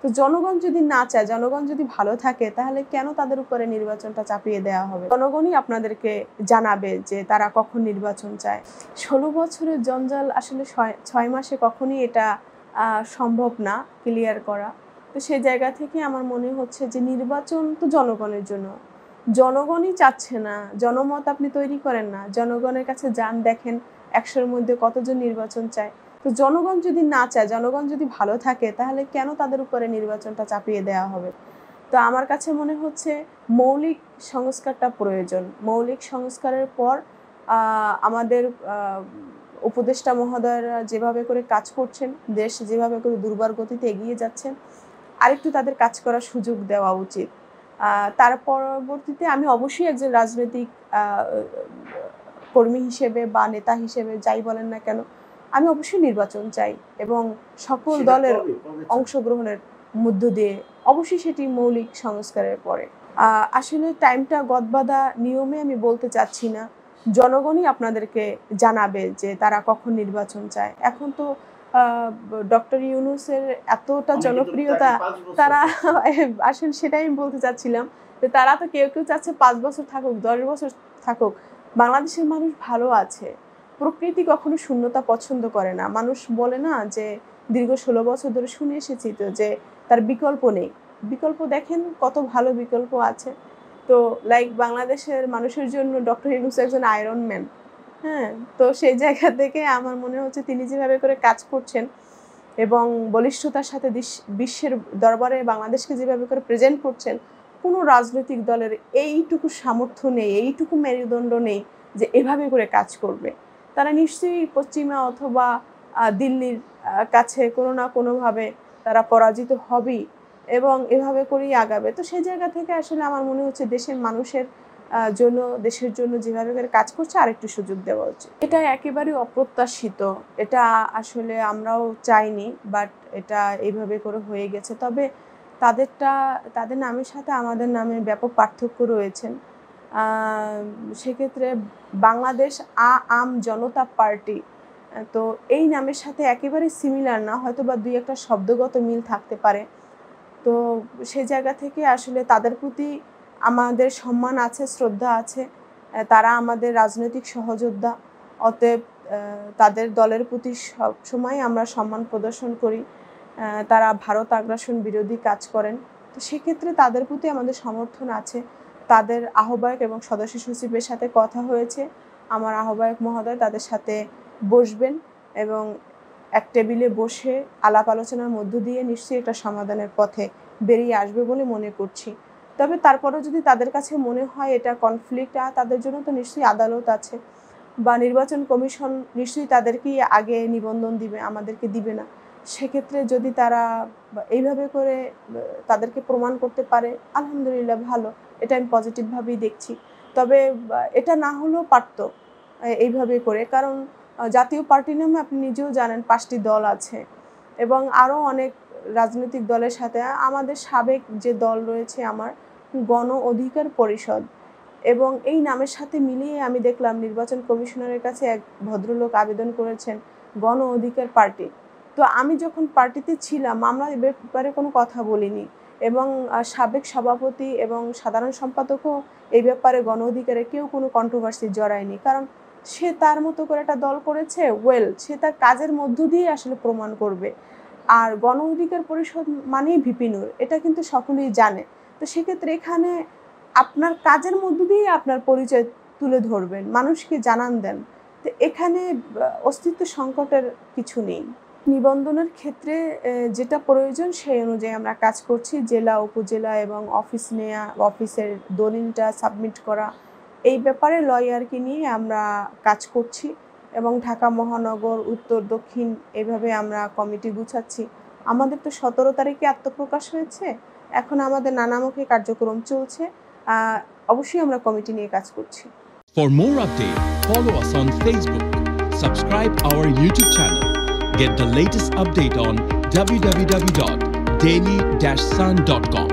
তো জনগণ যদি না চায়, জনগণ যদি ভালো থাকে, তাহলে কেন তাদের উপরে নির্বাচনটা চাপিয়ে দেওয়া হবে? জনগণই আপনাদেরকে জানাবে যে তারা কখন নির্বাচন চায়। 16 বছরের জঞ্জাল আসলে 6 মাসে কখনই এটা সম্ভব না ক্লিয়ার করা। তো সেই জায়গা থেকে আমার মনে হচ্ছে যে নির্বাচন তো জনগণের জন্য, জনগণই চাচ্ছে না। জনমত আপনি তৈরি করেন না, জনগণের কাছে যান, দেখেন 100-এর মধ্যে কতজন নির্বাচন চায়। তো জনগণ যদি না চায়, জনগণ যদি ভালো থাকে, তাহলে কেন তাদের উপরে নির্বাচনটা চাপিয়ে দেওয়া হবে? তো আমার কাছে মনে হচ্ছে মৌলিক সংস্কারটা প্রয়োজন। মৌলিক সংস্কারের পর আমাদের উপদেষ্টা মহোদয়রা যেভাবে করে কাজ করছেন, দেশ যেভাবে করে দুর্বার গতিতে এগিয়ে যাচ্ছেন, আরেকটু তাদের কাজ করার সুযোগ দেওয়া উচিত। তার পরবর্তীতে আমি অবশ্যই একজন রাজনৈতিক কর্মী হিসেবে বা নেতা হিসেবে যাই বলেন না কেন, আমি অবশ্যই নির্বাচন চাই এবং সকল দলের অংশগ্রহণের মধ্য দিয়ে অবশ্যই সেটি মৌলিক সংস্কারের পরে। আসলে টাইমটা গদবাঁধা নিয়মে আমি বলতে চাচ্ছি না, জনগণই আপনাদেরকে জানাবে যে তারা কখন নির্বাচন চায়। এখন তো ডক্টর ইউনূসের এতটা জনপ্রিয়তা, তারা আসলে সেটাই আমি বলতে চাচ্ছিলাম যে তারা তো কেউ কেউ চাচ্ছে 5 বছর থাকুক, 10 বছর থাকুক। বাংলাদেশের মানুষ ভালো আছে, প্রকৃতি কখনো শূন্যতা পছন্দ করে না। মানুষ বলে না যে দীর্ঘ 16 বছর ধরে শুনে এসেছি তো যে তার বিকল্প নেই। বিকল্প দেখেন কত ভালো বিকল্প আছে। তো লাইক বাংলাদেশের মানুষের জন্য ডক্টর ইউনূস একজন আয়রন ম্যান। হ্যাঁ, তো সেই জায়গা থেকে আমার মনে হচ্ছে তিনি যেভাবে করে কাজ করছেন এবং বলিষ্ঠতার সাথে বিশ্বের দরবারে বাংলাদেশকে যেভাবে করে প্রেজেন্ট করছেন, কোনো রাজনৈতিক দলের এইটুকু সামর্থ্য নেই, এইটুকু মেরুদণ্ড নেই যে এভাবে করে কাজ করবে। তারা নিশ্চয়ই পশ্চিমা অথবা দিল্লির কাছে কোনো না কোনোভাবে তারা পরাজিত হবেই এবং এভাবে করেই আগাবে। তো সেই জায়গা থেকে আসলে আমার মনে হচ্ছে দেশের মানুষের জন্য, দেশের জন্য যেভাবে করে কাজ করছে আরেকটু সুযোগ দেওয়া উচিত। এটা একেবারেই অপ্রত্যাশিত, এটা আসলে আমরাও চাইনি, বাট এটা এইভাবে করে হয়ে গেছে। তবে তাদের নামের সাথে আমাদের নামের ব্যাপক পার্থক্য রয়েছেন। সেক্ষেত্রে বাংলাদেশ আম জনতা পার্টি, তো এই নামের সাথে একেবারে সিমিলার না, হয়তো বা 2-একটা শব্দগত মিল থাকতে পারে। তো সেই জায়গা থেকে আসলে তাদের প্রতি আমাদের সম্মান আছে, শ্রদ্ধা আছে। তারা আমাদের রাজনৈতিক সহযোদ্ধা, অতএব তাদের দলের প্রতি সবসময় আমরা সম্মান প্রদর্শন করি। তারা ভারত আগ্রাসন বিরোধী কাজ করেন, তো সেক্ষেত্রে তাদের প্রতি আমাদের সমর্থন আছে। তাদের আহ্বায়ক এবং সদস্য সচিবের সাথে কথা হয়েছে, আমার আহ্বায়ক মহোদয় তাদের সাথে বসবেন এবং এক টেবিলে বসে আলাপ আলোচনার মধ্য দিয়ে নিশ্চয়ই একটা সমাধানের পথে বেরিয়ে আসবে বলে মনে করছি। তবে তারপরেও যদি তাদের কাছে মনে হয় এটা কনফ্লিক্ট, তাদের জন্য তো নিশ্চয়ই আদালত আছে বা নির্বাচন কমিশন নিশ্চয়ই তাদেরকেই আগে নিবন্ধন দিবে, আমাদেরকে দিবে না। সেক্ষেত্রে যদি তারা এইভাবে করে তাদেরকে প্রমাণ করতে পারে, আলহামদুলিল্লাহ ভালো, এটা আমি পজিটিভভাবেই দেখছি। তবে এটা না হলেও পারত এইভাবে করে, কারণ জাতীয় পার্টি নামে আপনি নিজেও জানেন 5টি দল আছে এবং আরও অনেক রাজনৈতিক দলের সাথে আমাদের সাবেক যে দল রয়েছে আমার গণ অধিকার পরিষদ, এবং এই নামের সাথে মিলিয়ে আমি দেখলাম নির্বাচন কমিশনারের কাছে এক ভদ্রলোক আবেদন করেছেন গণ অধিকার পার্টি। তো আমি যখন পার্টিতে ছিলাম আমরা এ ব্যাপারে কোনো কথা বলিনি এবং সাবেক সভাপতি এবং সাধারণ সম্পাদকও এই ব্যাপারে গণ অধিকারে কেউ কোনো কন্ট্রোভার্সি জড়ায়নি, কারণ সে তার মতো করে একটা দল করেছে, সে তার কাজের মধ্য দিয়ে আসলে প্রমাণ করবে। আর গণ অধিকার পরিষদ মানেই ভিপি নূর, এটা কিন্তু সকলেই জানে। তো সেক্ষেত্রে এখানে আপনার কাজের মধ্য দিয়ে আপনার পরিচয় তুলে ধরবেন, মানুষকে জানান দেন। তো এখানে অস্তিত্ব সংকটের কিছু নেই। নিবন্ধনের ক্ষেত্রে যেটা প্রয়োজন সেই অনুযায়ী আমরা কাজ করছি। জেলা, উপজেলা এবং অফিস নেওয়া, অফিসের দলিলটা সাবমিট করা, এই ব্যাপারে লয়ারকে নিয়ে আমরা কাজ করছি এবং ঢাকা মহানগর, উত্তর, দক্ষিণ এভাবে আমরা কমিটি গুছাচ্ছি। আমাদের তো 17 তারিখে আত্মপ্রকাশ হয়েছে, এখন আমাদের নানামুখী কার্যক্রম চলছে। অবশ্যই আমরা কমিটি নিয়ে কাজ করছি। For more updates, follow us on Facebook, subscribe our YouTube channel, get the latest update on www.daily-sun.com.